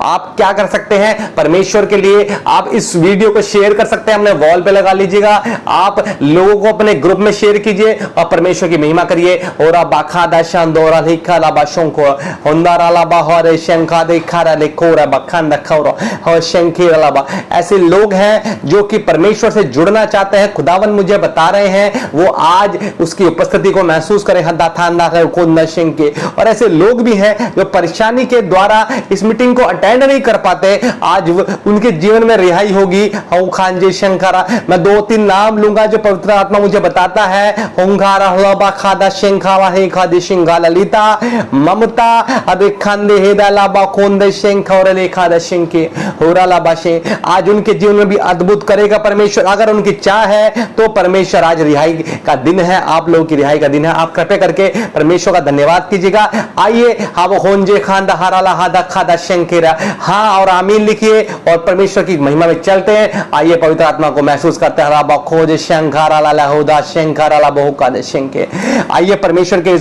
आप क्या कर सकते हैं परमेश्वर के लिए, आप इस वीडियो को शेयर कर सकते हैं, अपने वॉल पे लगा लीजिएगा, आप लोगों को अपने ग्रुप में शेयर कीजिए और परमेश्वर की महिमा करिए। और बाखा दशन दोरा लिखा ला बाशों को होंदारा ला बाहर शंखा देखा रा लिखोरा बखन रखोरा और शंखी ला। ऐसे लोग हैं जो कि परमेश्वर से जुड़ना चाहते हैं, खुदावन मुझे बता रहे हैं वो आज उसकी उपस्थिति को महसूस करें हद्दा थांदा को नशिंग के। और ऐसे लोग भी हैं जो परेशानी के द्वारा इस मीटिंग को अटेंड नहीं कर पाते, आज उनके जीवन में रिहाई होगी। खान जी शंकरा, मैं 2-3 नाम लूंगा जो पवित्र आत्मा मुझे बताता है। होंगारा हुआ खादा शंखावा हे खादी शिंगा ललिता ममता अबे खांदे हेदा लाबा खोंदे शंखा और लेखा द शंके होरा लाबाशे। आज उनके जीवन में भी अद्भुत करेगा परमेश्वर, अगर उनकी चाह है तो परमेश्वर। आज रिहाई का दिन है, आप लोगों की रिहाई का दिन है। आप कृपया करके परमेश्वर का धन्यवाद कीजिएगा। आइए हम होंजे खान हराला हादा खादा शंकेरा हाँ और आमीन लिखिए और परमेश्वर की महिमा में चलते हैं। आइए पवित्र आत्मा को महसूस करते हैं। राबा खोज शंखारा ला होदा शंखारा ला बहु का शंके। आइए परमेश्वर के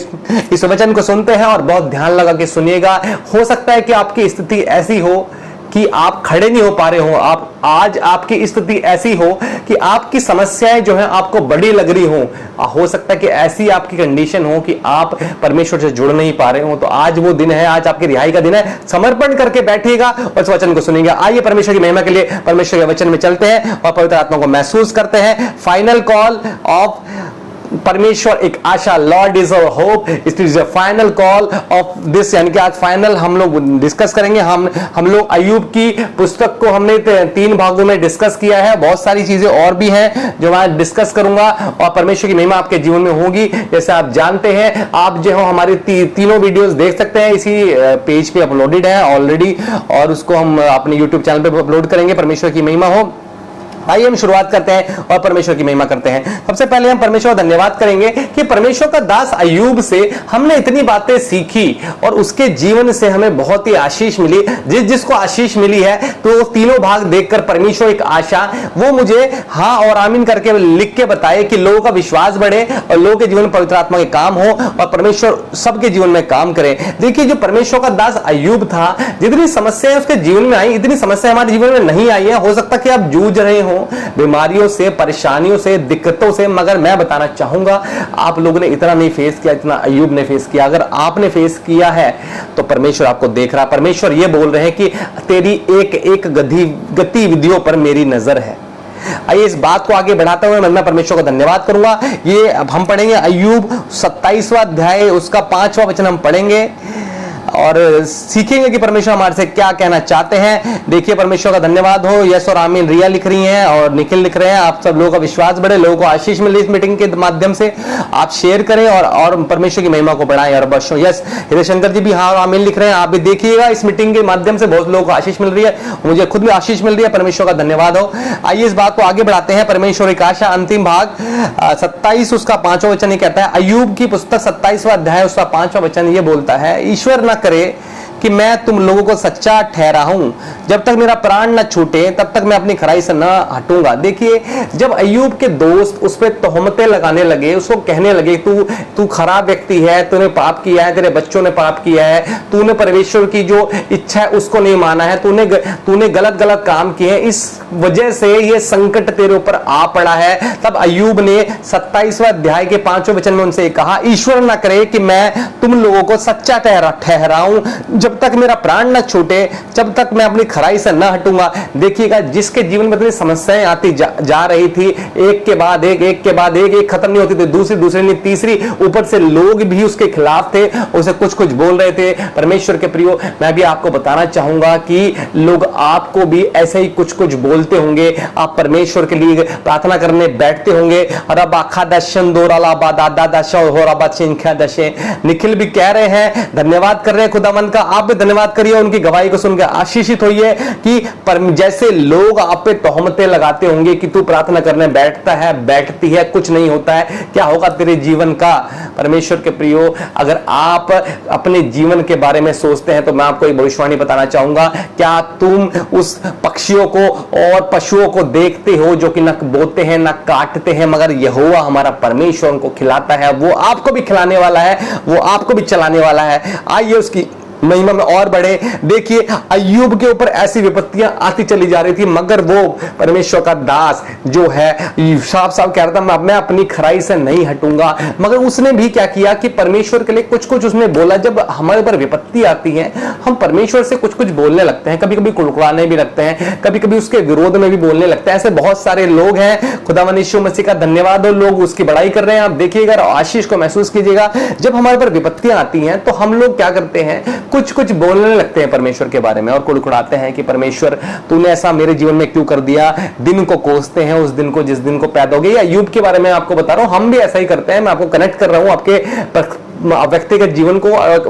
इस वचन को सुनते हैं और बहुत ध्यान लगा के सुनिएगा। हो सकता है कि आपकी स्थिति ऐसी हो कि आप खड़े नहीं हो पा रहे हो, आप आज आपकी स्थिति ऐसी हो कि आपकी समस्याएं जो है आपको बड़ी लग रही हो सकता है कि ऐसी आपकी कंडीशन हो कि आप परमेश्वर से जुड़ नहीं पा रहे हो। तो आज वो दिन है, आज आपकी रिहाई का दिन है। समर्पण करके बैठिएगा और इस वचन को सुनिएगा। आइए परमेश्वर की महिमा के लिए परमेश्वर के वचन में चलते हैं और पवित्र आत्मा को महसूस करते हैं। फाइनल कॉल ऑफ परमेश्वर एक आशा, Lord is our hope, it is a final call of this. यानी कि आज फाइनल हम लोग डिस्कस करेंगे। हम लोग अय्यूब की पुस्तक को हमने 3 भागों में डिस्कस किया है। बहुत सारी चीजें और भी हैं जो मैं डिस्कस करूंगा और परमेश्वर की महिमा आपके जीवन में होगी। जैसे आप जानते हैं, आप जो हो हमारी तीनों वीडियोस देख सकते हैं, इसी पेज पे अपलोडेड है ऑलरेडी और उसको हम अपने यूट्यूब चैनल पे अपलोड करेंगे। परमेश्वर की महिमा हो। आइए हम शुरुआत करते हैं और परमेश्वर की महिमा करते हैं। सबसे पहले हम परमेश्वर का धन्यवाद करेंगे कि परमेश्वर का दास अय्यूब से हमने इतनी बातें सीखी और उसके जीवन से हमें बहुत ही आशीष मिली। जिसको आशीष मिली है तो तीनों भाग देखकर परमेश्वर एक आशा वो मुझे हाँ और आमीन करके लिख के बताए कि लोगों का विश्वास बढ़े और लोगों के जीवन में पवित्र आत्मा के काम हो और परमेश्वर सबके जीवन में काम करे। देखिए, जो परमेश्वर का दास अय्यूब था, जितनी समस्याएं उसके जीवन में आई, इतनी समस्या हमारे जीवन में नहीं आई है। हो सकता है कि आप जूझ रहे हो बीमारियों से, परेशानियों से, दिक्कतों से, मगर मैं बताना चाहूंगा आप लोगों ने इतना नहीं फेस किया जितना अय्यूब ने फेस किया। अगर आपने फेस किया है तो परमेश्वर आपको देख रहा। परमेश्वर ये बोल रहे हैं कि तेरी एक एक गतिविधियों पर मेरी नजर है। आइए इस बात को आगे बढ़ाते हुए मैं परमेश्वर का धन्यवाद करूंगा। ये अब हम पढ़ेंगे अय्यूब 27वां अध्याय, उसका 5वां वचन हम पढ़ेंगे और सीखेंगे कि परमेश्वर हमारे से क्या कहना चाहते हैं। देखिए, परमेश्वर का धन्यवाद हो। यस और आमीन रिया लिख रही हैं और निखिल लिख रहे हैं। आप सब लोगों का विश्वास बढ़े, लोगों को आशीष मिले इस मीटिंग के माध्यम से। आप शेयर करें और परमेश्वर की महिमा को बढ़ाएं और बख्शो। यस, हृदय शंकर जी भी हाँ आमीन लिख रहे हैं। आप भी देखिएगा, इस मीटिंग के माध्यम से बहुत लोगों को आशीष मिल रही है, मुझे खुद भी आशीष मिल रही है। परमेश्वर का धन्यवाद हो। आइए इस बात को आगे बढ़ाते हैं। परमेश्वर की आशा अंतिम भाग 27 उसका 5वां वचन ये कहता है। अय्यूब की पुस्तक 27वां अध्याय उसका 5वां वचन ये बोलता है, ईश्वर न करे कि मैं तुम लोगों को सच्चा ठहरा हूं, जब तक मेरा प्राण न छूटे तब तक मैं अपनी खराई से न हटूंगा। देखिए, जब अय्यूब के दोस्त उस पर तोहमतें लगाने लगे, उसको कहने लगे तू खराब व्यक्ति है, तूने पाप किया है, तेरे बच्चों ने पाप किया है, तूने परमेश्वर की जो इच्छा है उसको नहीं माना है, तूने गलत काम किए हैं, इस वजह से ये संकट तेरे ऊपर आ पड़ा है। तब अय्यूब ने 27वां अध्याय के 5वें वचन में उनसे कहा, ईश्वर न करे कि मैं तुम लोगों को सच्चा ठहराऊं, जब तक मेरा प्राण न छूटे जब तक मैं अपनी खराई से न हटूंगा। देखिएगा, जिसके जीवन में इतनी समस्याएं आती जा रही थी, एक के बाद एक खत्म नहीं होती थी, दूसरी नहीं तीसरी, ऊपर से लोग भी उसके खिलाफ थे, उसे कुछ बोल रहे थे। परमेश्वर के प्रियो, मैं भी आपको बताना चाहूंगा कि लोग आपको भी ऐसे ही कुछ बोलते होंगे। आप परमेश्वर के लिए प्रार्थना करने बैठते होंगे और अब आखा दशन दोराला दादा दशा हो रबा चिंखा दशे। निखिल भी कह रहे हैं, धन्यवाद कर रहे हैं खुदावंद का। आप भी धन्यवाद करिए, उनकी गवाही को सुनकर आशीषित होइए कि जैसे लोग आप पे तोहमतें लगाते होंगे कि तू प्रार्थना करने बैठती है, कुछ नहीं होता है, क्या होगा तेरे जीवन का। परमेश्वर के प्रियो, अगर आप अपने जीवन के बारे में सोचते हैं तो मैं आपको एक भविष्यवाणी बताना चाहूंगा। क्या तुम उस पक्षियों को और पशुओं को देखते हो जो कि न बोते हैं न काटते हैं, मगर यहोवा हमारा परमेश्वर उनको खिलाता है, वो आपको भी खिलाने वाला है, वो आपको भी चलाने वाला है। आइए उसकी महिमा में और बढ़े। देखिए अय्यूब के ऊपर ऐसी विपत्तियां आती चली जा रही थी, मगर वो परमेश्वर का दास जो है साफ साफ कह रहा था मैं अपनी खराई से नहीं हटूंगा। मगर उसने भी क्या किया कि परमेश्वर के लिए कुछ कुछ उसने बोला। जब हमारे ऊपर विपत्ति आती है हम परमेश्वर से कुछ कुछ बोलने लगते हैं, कभी कभी कुड़कुड़ाने भी लगते हैं, कभी कभी उसके विरोध में भी बोलने लगते हैं। ऐसे बहुत सारे लोग हैं, खुदावंद यीशु मसीह का धन्यवाद हो, लोग उसकी बड़ाई कर रहे हैं। आप देखिएगा, आशीष को महसूस कीजिएगा। जब हमारे ऊपर विपत्तियां आती हैं तो हम लोग क्या करते हैं, कुछ कुछ बोलने लगते हैं परमेश्वर के बारे में और कुड़कुड़ाते हैं कि परमेश्वर तूने ऐसा मेरे जीवन में क्यों कर दिया। दिन को कोसते हैं उस दिन को जिस दिन को पैदा हो गई। अय्यूब के बारे में आपको बता रहा हूं, हम भी ऐसा ही करते हैं। मैं आपको कनेक्ट कर रहा हूं आपके व्यक्तिगत जीवन को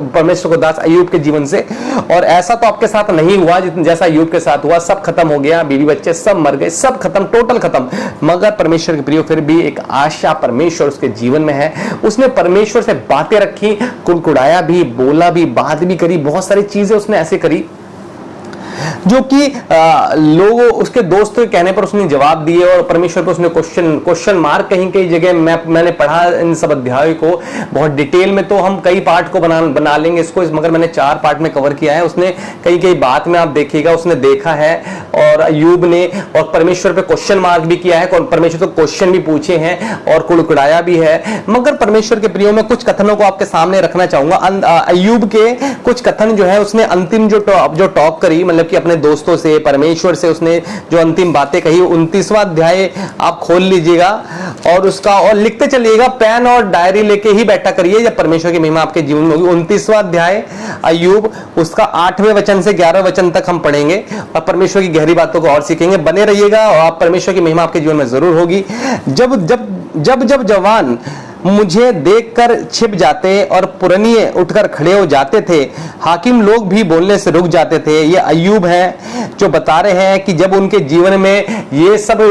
परमेश्वर को दास अय्यूब के जीवन से। और ऐसा तो आपके साथ नहीं हुआ जैसा अय्यूब के साथ हुआ। सब खत्म हो गया, बीवी बच्चे सब मर गए, सब खत्म, टोटल खत्म। मगर परमेश्वर के प्रिय फिर भी एक आशा परमेश्वर उसके जीवन में है। उसने परमेश्वर से बातें रखी, कुड़कुड़ाया भी, बोला भी, बात भी करी, बहुत सारी चीजें उसने ऐसे करी जो कि लोग उसके दोस्तों के कहने पर उसने जवाब दिए और परमेश्वर पर उसने क्वेश्चन मार्क कहीं कई जगह मैंने पढ़ा इन सब अध्यायों को बहुत डिटेल में। तो हम कई पार्ट को बना लेंगे इसको, मगर मैंने 4 पार्ट में कवर किया है। उसने कई बात में आप देखिएगा उसने देखा है और अय्यूब ने और परमेश्वर पे क्वेश्चन मार्क भी किया है, परमेश्वर से क्वेश्चन भी पूछे हैं और कुड़कुड़ाया भी है। मगर परमेश्वर के प्रियो में कुछ कथनों को आपके सामने रखना चाहूंगा। अय्यूब के कुछ कथन जो है उसने अंतिम जो टॉक करी, मतलब कि अपने दोस्तों से, परमेश्वर से उसने जो अंतिम बातें कही। 29वां अध्याय आप खोल लीजिएगा और उसका और लिखते चलिएगा, पेन और डायरी लेके ही बैठा करिए जब परमेश्वर की महिमा आपके जीवन में होगी। 29वां अध्याय अय्यूब, उसका 8वें वचन से 11वें वचन तक हम पढ़ेंगे और परमेश्वर की गहरी बातों को और सीखेंगे। बने रहिएगा और आप परमेश्वर की महिमा आपके जीवन में जरूर होगी। जब जवान मुझे देखकर छिप जाते और पुरनिये उठकर खड़े हो जाते थे, हाकिम लोग भी बोलने से रुक जाते थे। ये अय्यूब है जो बता रहे हैं कि जब उनके जीवन में ये सब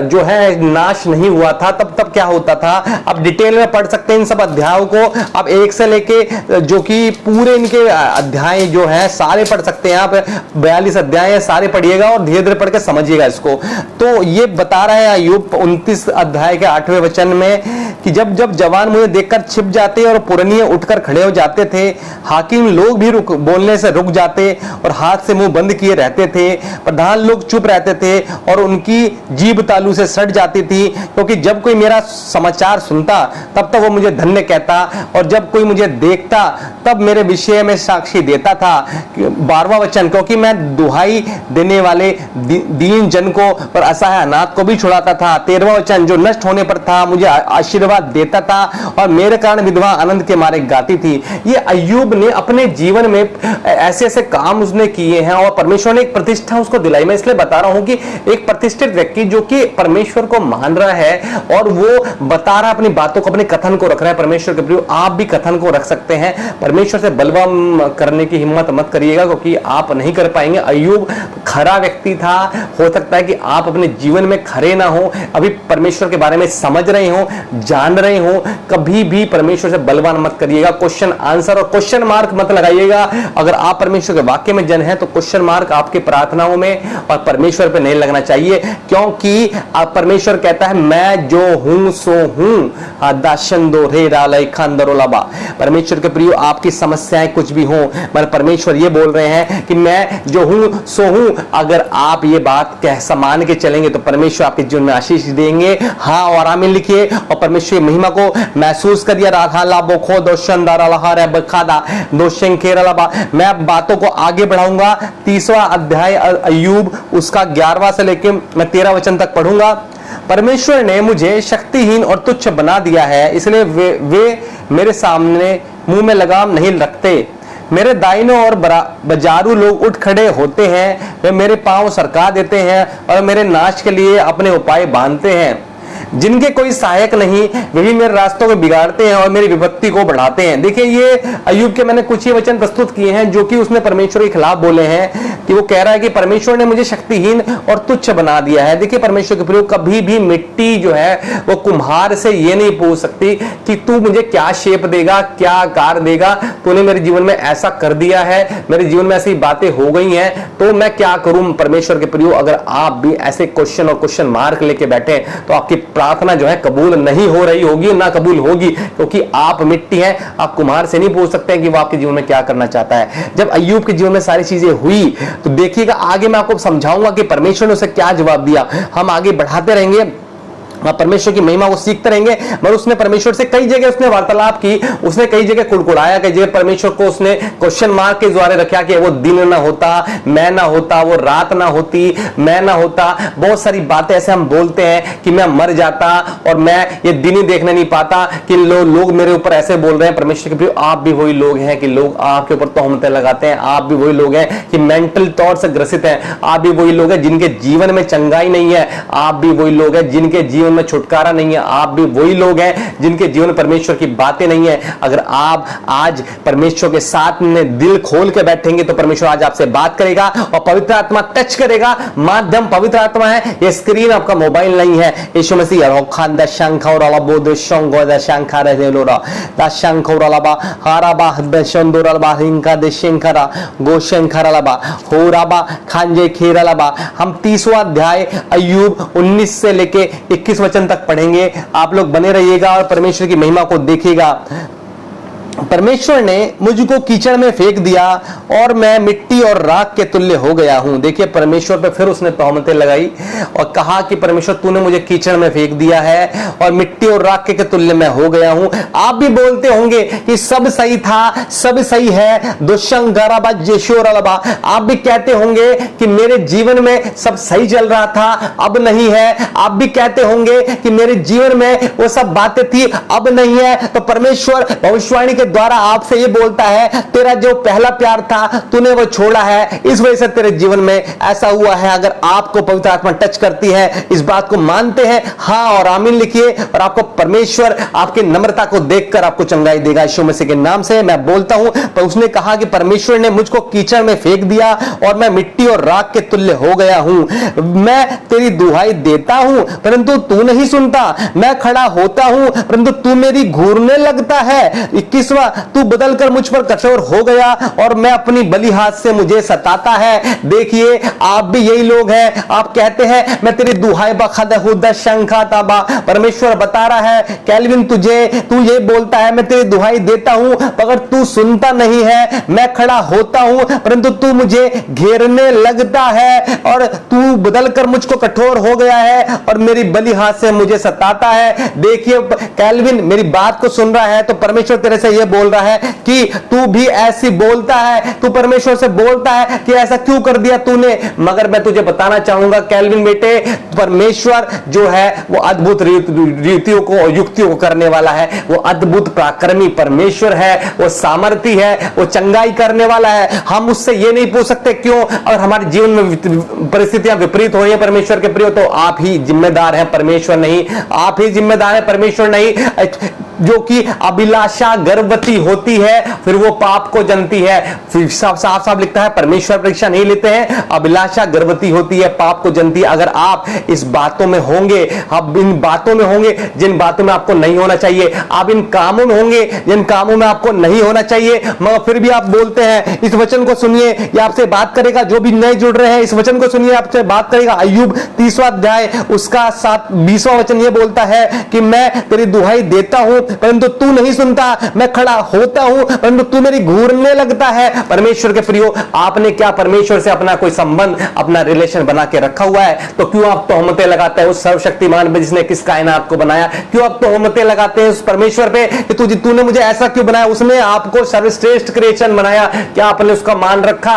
जो है नाश नहीं हुआ था तब क्या होता था। अब डिटेल में पढ़ सकते हैं इन सब अध्यायों को, अब 1 से लेके जो कि पूरे इनके अध्याय जो है सारे पढ़ सकते हैं आप। 42 अध्याय है, सारे पढ़िएगा और धीरे धीरे पढ़ के समझिएगा इसको। तो ये बता रहा है अय्यूब 29 अध्याय के 8वें वचन में कि जब जवान मुझे देखकर छिप जाते और पुरनिये उठकर खड़े हो जाते थे, हाकिम लोग भी बोलने से रुक जाते और हाथ से मुंह बंद किए रहते थे, प्रधान लोग चुप रहते थे और उनकी जीभ तालू से सट जाती थी। क्योंकि जब कोई मेरा समाचार सुनता तब तक वो मुझे धन्य कहता और जब कोई मुझे देखता तब मेरे विषय में साक्षी देता था। 12वां वचन, क्योंकि मैं दुहाई देने वाले दीन जन को और असहाय अनाथ को भी छुड़ाता था। 13वां वचन, जो नष्ट होने पर था मुझे आशीर्वाद देता था और मेरे कारण विधवा आनंद के मारे गाती थी। ये अय्यूब ने अपने जीवन में ऐसे ऐसे काम उसने किए हैं और परमेश्वर ने एक प्रतिष्ठा उसको दिलाई। मैं इसलिए बता रहा हूं कि एक प्रतिष्ठित व्यक्ति जो कि परमेश्वर को मान रहा है और वो बता रहा अपनी बातों को, अपने कथन को रख रहा है परमेश्वर के प्रति, आप भी कथन को रख सकते हैं। परमेश्वर से बलवा करने की हिम्मत मत करिएगा क्योंकि आप नहीं कर पाएंगे। अय्यूब खरा व्यक्ति था, हो सकता है कि आप अपने जीवन में खरे ना हो, अभी परमेश्वर के बारे में समझ रहे हो, जान रहे हो। कभी भी परमेश्वर से बलवान मत करिएगा। क्वेश्चन आंसर और क्वेश्चन मार्क मत लगाइएगा। अगर आप परमेश्वर के वाक्य में जन है तो क्वेश्चन मार्क आपके प्रार्थनाओं में और परमेश्वर पे नहीं लगना चाहिए, क्योंकि आप परमेश्वर कहता है मैं जो हूं सो हूं। दाशंदो रे रालय खांदरोलाबा। परमेश्वर के प्रियो, आपकी समस्याएं कुछ भी हो, मगर परमेश्वर ये बोल रहे हैं कि मैं जो हूं सो हूं। अगर आप ये बात कह समान के चलेंगे तो परमेश्वर आपके जीवन में आशीष देंगे। हाँ और आमीन लिखिए और परमेश्वर की महिमा को महसूस करिए। मैं बातों को आगे बढ़ाऊंगा। 30वां अध्याय अय्यूब, उसका 11वां से लेकर मैं 13 वचन तक पढ़ूंगा। परमेश्वर ने मुझे शक्तिहीन और तुच्छ बना दिया है, इसलिए वे मेरे सामने मुंह में लगाम नहीं रखते। मेरे दाहिने और बाजारू लोग उठ खड़े होते हैं, वे मेरे पांव सरका देते हैं और मेरे नाश के लिए अपने उपाय बांधते हैं। जिनके कोई सहायक नहीं वे भी मेरे रास्तों को बिगाड़ते हैं और मेरी विपत्ति को बढ़ाते हैं। देखिए ये अय्यूब के मैंने कुछ ही वचन प्रस्तुत किए हैं जो कि उसने परमेश्वर के खिलाफ बोले हैं कि वो कह रहा है कि परमेश्वर ने मुझे शक्तिहीन और तुच्छ बना दिया है। देखिए परमेश्वर के प्रयोग कभी भी मिट्टी जो है वो कुम्हार से ये नहीं पूछ सकती कि तू मुझे क्या शेप देगा, क्या आकार देगा, तूने मेरे जीवन में ऐसा कर दिया है, मेरे जीवन में ऐसी बातें हो गई हैं तो मैं क्या करूं। परमेश्वर के प्रयोग अगर आप भी ऐसे क्वेश्चन और क्वेश्चन मार्क लेके बैठे तो आपकी प्रार्थना जो है कबूल नहीं हो रही होगी, ना कबूल होगी, क्योंकि आप मिट्टी हैं। आप कुम्हार से नहीं पूछ सकते हैं कि वो आपके जीवन में क्या करना चाहता है। जब अय्यूब के जीवन में सारी चीजें हुई तो देखिएगा आगे मैं आपको समझाऊंगा कि परमेश्वर ने उसे क्या जवाब दिया। हम आगे बढ़ाते रहेंगे, परमेश्वर की महिमा को सीखते रहेंगे। मगर उसने परमेश्वर से कई जगह उसने वार्तालाप की, उसने कई जगह कुड़कुड़ाया, कई जगह परमेश्वर को उसने क्वेश्चन मार्क के द्वारा रखा कि वो दिन ना होता, मैं ना होता, वो रात ना होती, मैं ना होता। बहुत सारी बातें ऐसे हम बोलते हैं कि मैं मर जाता और मैं ये दिन ही देखने नहीं पाता कि लोग मेरे ऊपर ऐसे बोल रहे हैं। परमेश्वर के प्रिय, आप भी वही लोग हैं कि लोग आपके ऊपर तोहमतें लगाते हैं। आप भी वही लोग हैं कि मेंटल तौर से ग्रसित हैं। आप भी वही लोग हैं जिनके जीवन में चंगाई नहीं है। आप भी वही लोग हैं जिनके जीवन में छुटकारा नहीं है। आप भी वही लोग हैं जिनके जीवन में परमेश्वर की बातें नहीं है। अगर आप आज परमेश्वर के साथ में दिल खोल के बैठेंगे तो परमेश्वर आज आपसे बात करेगा और पवित्र आत्मा टच करेगा। माध्यम पवित्र आत्मा है, ये स्क्रीन आपका मोबाइल नहीं है। यीशु मसीह रोखान द शंख और अलाबो द शंगो द शंखा रहे लोरा द शंख और अलाबा हाराबा द शंदोर अलाबा हिंका द शंखरा गो शंखरा अलाबा होराबा खांजे खेर अलाबा। हम 30वां अध्याय अय्यूब 19 से लेके 21 वचन तक पढ़ेंगे। आप लोग बने रहिएगा और परमेश्वर की महिमा को देखिएगा। परमेश्वर ने मुझको कीचड़ में फेंक दिया और मैं मिट्टी और राख के तुल्य हो गया हूं। देखिए परमेश्वर पे फिर उसने तोहमतें लगाई और कहा कि परमेश्वर तूने मुझे कीचड़ में फेंक दिया है और मिट्टी और राख के तुल्य मैं हो गया हूं। आप भी बोलते होंगे कि सब सही था, सब सही है, दुष्संगाराबा जेशोरलबा। आप भी कहते होंगे कि मेरे जीवन में सब सही चल रहा था, अब नहीं है। आप भी कहते होंगे कि मेरे जीवन में वो सब बातें थी, अब नहीं है। तो परमेश्वर भविष्यवाणी के द्वारा आपसे ये बोलता है, तेरा जो पहला प्यार था तूने वो छोड़ा है, इस वजह से तेरे जीवन में ऐसा हुआ है। अगर आपको पवित्र आत्मा टच करती है, इस बात को मानते हैं, हाँ और आमीन लिखिए, और आपको परमेश्वर आपकी नम्रता को देखकर आपको चंगाई देगा। यीशु मसीह के नाम से मैं बोलता हूं। पर उसने कहा कि परमेश्वर ने मुझको कीचड़ में फेंक दिया और मैं मिट्टी और राख के तुल्य हो गया हूं। मैं तेरी दुहाई देता हूं परंतु तू नहीं सुनता, मैं खड़ा होता हूं परंतु तू मेरी घूरने लगता है। 21वां, तू बदलकर मुझ पर कठोर हो गया और मैं अपनी बलि हाथ से मुझे सताता है। देखिए आप भी यही लोग हैं। आप कहते हैं मैं तेरी दुहाई बखद शंखा ताबा। परमेश्वर बता रहा है कैल्विन तुझे, तू ये बोलता है मैं तेरी दुहाई देता हूं मगर तू सुनता नहीं है। मैं खड़ा होता हूं परंतु तू मुझे घेरने लगता है और तू बदलकर मुझको कठोर हो गया है और मेरी बलि हाथ से मुझे सताता है। देखिए कैल्विन मेरी बात को सुन रहा है तो परमेश्वर तेरे से ये बोल रहा है कि तू भी ऐसी बोलता है, तू परमेश्वर से बोलता है कि ऐसा क्यों कर दिया तूने। मगर मैं तुझे बताना चाहूंगा कैल्विन बेटे, परमेश्वर जो है वो अद्भुत रीतियों को और युक्तियों को करने वाला है। वो अद्भुत पराक्रमी परमेश्वर है, वो सामर्थी है, वो चंगाई करने वाला है। हम उससे ये नहीं पूछ सकते क्यों, और हमारे जीवन में परिस्थितियां विपरीत हो रही है परमेश्वर के प्रिय, तो आप ही जिम्मेदार हैं, परमेश्वर नहीं। आप ही जिम्मेदार है, परमेश्वर नहीं। जो कि अभिलाषा गर्भवती होती है फिर वो पाप को जनती है। फिर साफ साफ लिखता है परमेश्वर परीक्षा नहीं लेते हैं, अभिलाषा गर्भवती होती है, पाप को जनती है। अगर आप इस बातों में होंगे, आप इन बातों में होंगे जिन बातों में आपको नहीं होना चाहिए, आप इन कामों में होंगे जिन कामों में आपको नहीं होना चाहिए, मगर फिर भी आप बोलते हैं। इस वचन को सुनिए, ये आपसे बात करेगा। जो भी नए जुड़ रहे हैं इस वचन को सुनिए, आपसे बात करेगा। अय्यूब 30वां अध्याय उसका 20वां वचन ये बोलता है कि मैं तेरी दुहाई देता हूं परंतु तू नहीं सुनता, मैं खड़ा होता हूं परंतु तू मेरी घूरने लगता है। परमेश्वर के प्रियो, आपने क्या परमेश्वर से अपना कोई संबंध, अपना रिलेशन बना के रखा हुआ है? तो क्यों आप तोहमतें लगाते हैं उस सर्वशक्तिमान पे जिसने किस कायनात को बनाया? क्यों आप तोहमतें लगाते हैं उस परमेश्वर पे कि तूने मुझे ऐसा क्यों बनाया? उसने आपको सर्वश्रेष्ठ क्रिएशन बनाया, क्या आपने उसका मान रखा?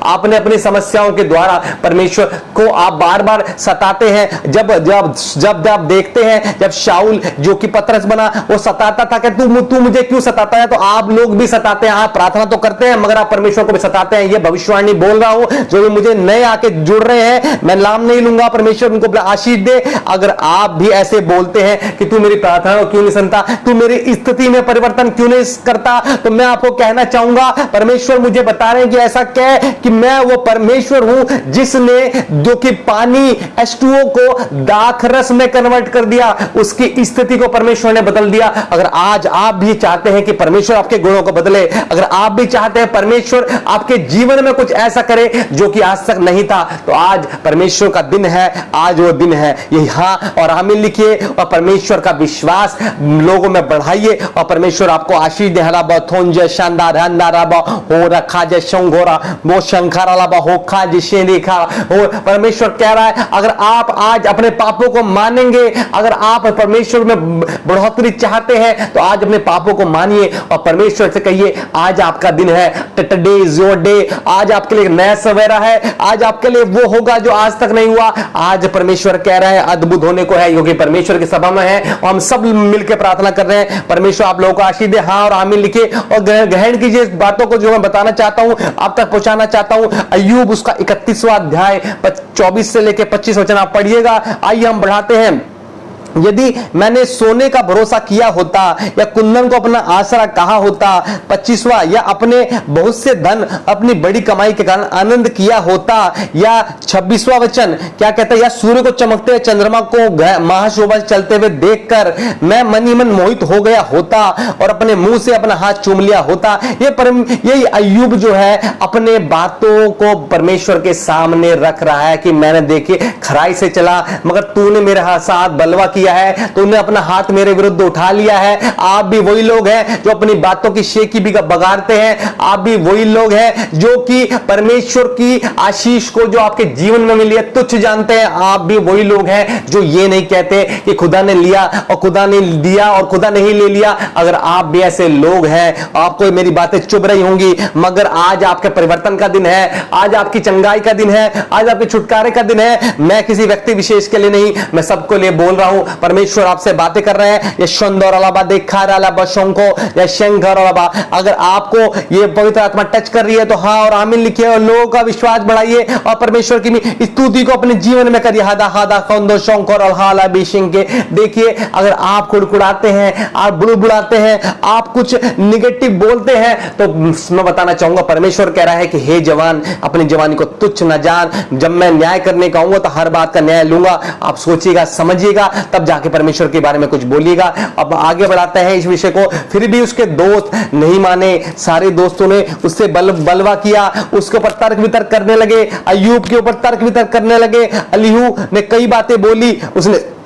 आपने अपनी समस्याओं के द्वारा परमेश्वर को आप बार बार सताते हैं। जब जब जब आप देखते हैं, जब शाऊल जो कि पतरस बना वो सताता था कि तू मुझे क्यों सताता है, तो आप लोग भी सताते हैं। आप प्रार्थना तो करते हैं मगर आप परमेश्वर को भी सताते हैं। ये भविष्यवाणी बोल रहा हूं, जो भी मुझे नए आके जुड़ रहे हैं, मैं नाम नहीं लूंगा, परमेश्वर उनको आशीष दे। अगर आप भी ऐसे बोलते हैं कि तू मेरी प्रार्थना को क्यों नहीं सुनता, तू मेरी स्थिति में परिवर्तन क्यों नहीं करता, तो मैं आपको कहना चाहूंगा परमेश्वर मुझे बता रहे हैं कि ऐसा क्या कि मैं वो परमेश्वर हूं जिसने जो कि पानी H2O को दाख रस में कन्वर्ट कर दिया, उसकी स्थिति को परमेश्वर ने बदल दिया। अगर आज आप भी चाहते हैं कि परमेश्वर आपके गुणों को बदले, अगर आप भी चाहते हैं परमेश्वर आपके जीवन में कुछ ऐसा करे जो कि आज तक नहीं था, तो आज परमेश्वर का दिन है, आज वो दिन है। ये हाँ और आमीन लिखिए और परमेश्वर का विश्वास लोगों में बढ़ाइए और परमेश्वर आपको आशीष दे। हला बथोन जय शानदार हंदारा बा हो रखा जय शंघोरा वो शंखरा ला बा हो खा जिसे देखा। और परमेश्वर कह रहा है अगर आप आज अपने पापों को मानेंगे, अगर आप परमेश्वर में बढ़ोतरी चाहते हैं तो आज अपने पापों को मानिए और परमेश्वर से कहिए आज आपका दिन है, टुडे इज योर डे। आज आपके लिए नया सवेरा है, आज आपके लिए वो होगा जो आज तक नहीं हुआ। आज परमेश्वर कह रहा है अद्भुत होने को है, क्योंकि परमेश्वर की सभा में है और हम सब मिलकर प्रार्थना कर रहे हैं। परमेश्वर आप लोगों को आशीष दे। हाँ और आमीन लिखिए और ग्रहण कीजिए बातों को जो मैं बताना चाहता हूं, आप तक पहुंचाना चाहता हूं। अय्यूब उसका 31वां अध्याय 24 से लेकर 25 वचन आप पढ़िएगा। आइए हम बढ़ाते हैं। यदि मैंने सोने का भरोसा किया होता या कुंदन को अपना आसरा कहा होता, 25वां, या अपने बहुत से धन अपनी बड़ी कमाई के कारण आनंद किया होता, या 26वां वचन क्या कहता है, या सूर्य को चमकते चंद्रमा को महाशोभा चलते हुए देखकर मैं मन ही मन मोहित हो गया होता और अपने मुंह से अपना हाथ चूम लिया होता। ये अय्यूब जो है अपने बातों को परमेश्वर के सामने रख रहा है कि मैंने देखिए खराई से चला मगर तूने मेरे साथ बलवा किया है, तूने अपना हाथ मेरे विरुद्ध उठा लिया है। आप भी वही लोग हैं जो अपनी बातों की शेखी भी बगाड़ते हैं। आप भी वही लोग हैं जो कि परमेश्वर की आशीष को जो आपके जीवन में मिली है तुच्छ जानते हैं। आप भी वही लोग हैं जो ये नहीं कहते कि खुदा ने लिया और खुदा ने दिया और खुदा नहीं ले लिया। अगर आप भी ऐसे लोग हैं, आपको मेरी बातें चुभ रही होंगी, मगर आज आपके परिवर्तन का दिन है, आज आपकी चंगाई का दिन है, आज आपके छुटकारे का दिन है। मैं किसी व्यक्ति विशेष के लिए नहीं, मैं सबको लिए बोल रहा हूं। परमेश्वर आपसे बातें कर रहे हैं। ये शंदर अलाबा देखा अलाबा शंको या शंकर अलाबा, अगर आपको ये पवित्र आत्मा टच कर रही है तो हाँ और आमीन लिखिए और लोगों का विश्वास बढ़ाइए और परमेश्वर की स्तुति को अपने जीवन में करिए। हादा हादा खंदो शंकर अलहाला बिशिंके। देखिए अगर आप कुड़कुड़ाते हैं, आप बुड़बुड़ाते हैं, आप कुछ निगेटिव बोलते हैं, तो मैं बताना चाहूंगा परमेश्वर कह रहा है कि हे जवान, अपनी जवानी को तुच्छ न जान। जब मैं न्याय करने का आऊंगा तो हर बात का न्याय लूंगा। आप सोचिएगा, समझिएगा, तब जाके परमेश्वर के बारे में कुछ बोलिएगा। अब आगे बढ़ाते हैं इस विषय को। फिर भी उसके दोस्त नहीं माने, सारे दोस्तों ने उससे बलवा किया, उसके ऊपर तर्क वितर्क करने लगे, अय्यूब के ऊपर तर्क वितर्क करने लगे। अलीहू ने कई बातें बोली,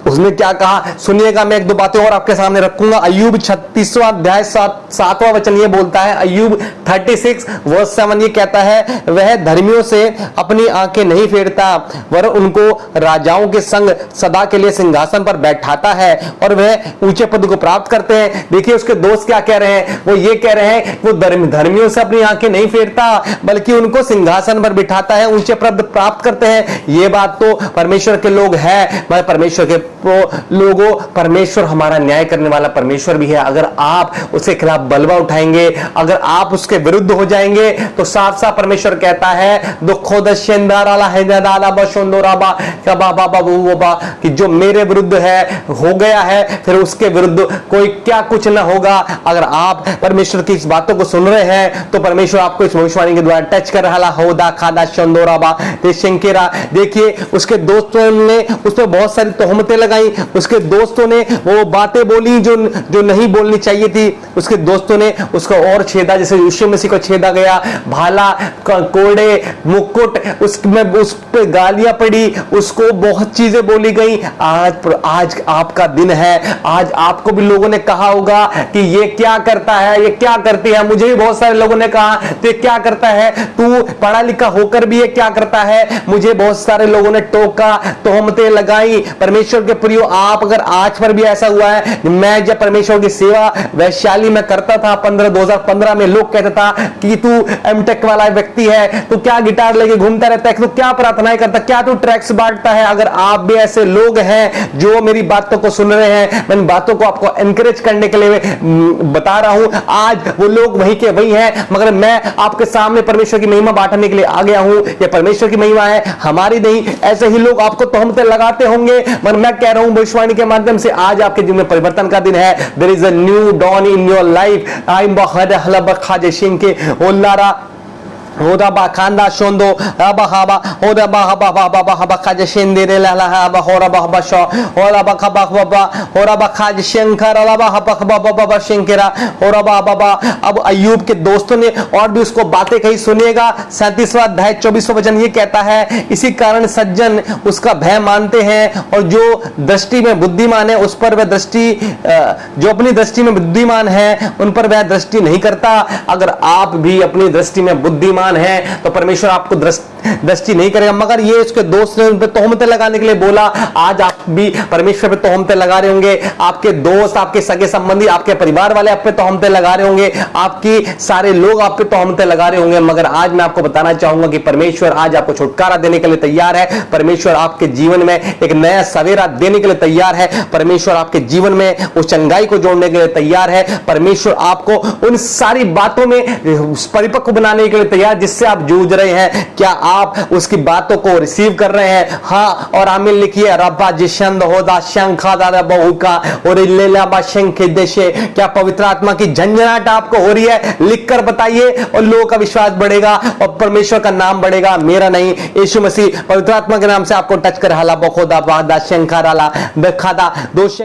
उसने क्या कहा सुनिएगा। मैं एक दो बातें और आपके सामने रखूंगा। अय्यूब 36वां अध्याय 7वां वचन ये बोलता है, अय्यूब 36 वर्स 7 ये कहता है, वह धर्मियों से अपनी आंखें नहीं फेरता, वरन उनको राजाओं के संग सदा के लिए सिंहासन पर बैठाता है और वह ऊंचे पद को प्राप्त करते हैं। देखिए उसके दोस्त क्या कह रहे हैं, वो ये कह रहे हैं वो धर्मियों से अपनी आंखें नहीं फेरता बल्कि उनको सिंहासन पर बिठाता है, ऊंचे पद प्राप्त करते हैं। ये बात तो परमेश्वर के लोग हैं, परमेश्वर के लोगों, परमेश्वर हमारा न्याय करने वाला परमेश्वर भी है। अगर आप उसके खिलाफ बलवा उठाएंगे, अगर आप उसके विरुद्ध हो जाएंगे, तो साफ साफ परमेश्वर कहता है कि जो मेरे विरुद्ध है हो गया है, फिर उसके विरुद्ध कोई क्या कुछ ना होगा। अगर आप परमेश्वर की इस बातों को सुन रहे हैं तो परमेश्वर आपको इस भविष्यवाणी के द्वारा टच कर रहा होदा खादा शंदोराबा शंकेरा। देखिए उसके दोस्तों ने उस पर बहुत सारी तोहमतें लगाई, उसके दोस्तों ने वो बातें बोली जो नहीं बोलनी चाहिए थी। उसके दोस्तों ने उसको और छेदा, जैसे यीशु मसीह को छेदा गया, भाला कोड़े मुकुट उसमें उस पे गालियां पड़ी, उसको बहुत चीजें बोली गई। आज आपका दिन है। आज आपको भी लोगों ने कहा होगा कि ये क्या करता है, ये क्या करती है। मुझे भी बहुत सारे लोगों ने कहा तो क्या करता है, तू पढ़ा लिखा होकर भी ये क्या करता है। मुझे बहुत सारे लोगों ने टोका, तोहमतें लगाई। परमेश्वर के प्रियो, आप अगर आज पर भी ऐसा हुआ है, मैं जब परमेश्वर की सेवा वैशाली में करता था 2015 में, लोग कहता था कि तू एमटेक वाला व्यक्ति है, तू क्या गिटार लेके घूमता रहता है, तू क्या प्रार्थनाएं करता, क्या तू ट्रैक्स बांटता है। अगर आप भी ऐसे लोग हैं जो मेरी बातों को सुन रहे हैं, मैं इन बातों को आपको एनकरेज करने के लिए बता रहा हूं। आज वो लोग वहीं के वहीं हैं, मगर मैं आपके सामने परमेश्वर की महिमा बांटने के लिए आ गया हूं। ये परमेश्वर की महिमा है, हमारी नहीं। ऐसे ही लोग आपको तोहमतें लगाते होंगे, मगर मैं कह रहा हूं भविष्यवाणी के माध्यम से आज आपके जीवन में परिवर्तन का दिन है। There is a new dawn in your life. I am बखद हलब खाजे सिंह के ओल्लारा Hoda ba khanda shondo aba haba hoda ba haba ba ba haba khaja shindire la la haba hora ba haba sho hora ba khaba ba hora ba khaj shankara la ba haba ba ba shankara hora ba ba। अब अय्यूब के दोस्तों ने और भी उसको बातें कही, सुनिएगा 37वां अध्याय 24वां वचन ये कहता है, इसी कारण सज्जन उसका भय मानते हैं और जो दृष्टि में बुद्धिमान है उस पर वह दृष्टि जो अपनी दृष्टि में बुद्धिमान है उन पर वह दृष्टि नहीं करता। अगर आप भी अपनी दृष्टि में बुद्धिमान है तो परमेश्वर आपको दृष्टि नहीं करेगा। मगर ये उसके दोस्त ने उन पे तोहमतें लगाने के लिए बोला। आज आप भी परमेश्वर पे तोहमतें लगा रहे होंगे, आपके दोस्त, आपके सगे संबंधी, आपके परिवार वाले आप पे तोहमतें लगा रहे होंगे, आपकी सारे लोग आप पे तोहमतें लगा रहे होंगे। मगर आज मैं आपको बताना चाहूंगा कि परमेश्वर आज आपको छुटकारा देने के लिए तैयार है। परमेश्वर आपके जीवन में एक नया सवेरा देने के लिए तैयार है। परमेश्वर आपके जीवन में उस चंगाई को जोड़ने के लिए तैयार है। परमेश्वर आपको उन सारी बातों में परिपक्व बनाने के लिए तैयार जिससे आप जूझ रहे हैं। क्या आप उसकी बातों को रिसीव कर रहे हैं? हाँ और आमीन लिखिए। रब्बा जिशंद होदा शंखा दादा बहुका और इल्लेला बा शंखे देशे। क्या पवित्र आत्मा की झंझनाहट आपको हो रही है? लिखकर बताइए और लोगों का विश्वास बढ़ेगा और परमेश्वर का नाम बढ़ेगा, मेरा नहीं। यीशु मसीह पवित्र आत्मा के नाम से आपको टच कर हाला बखोदा बादा शंखा राला बेखादा दोष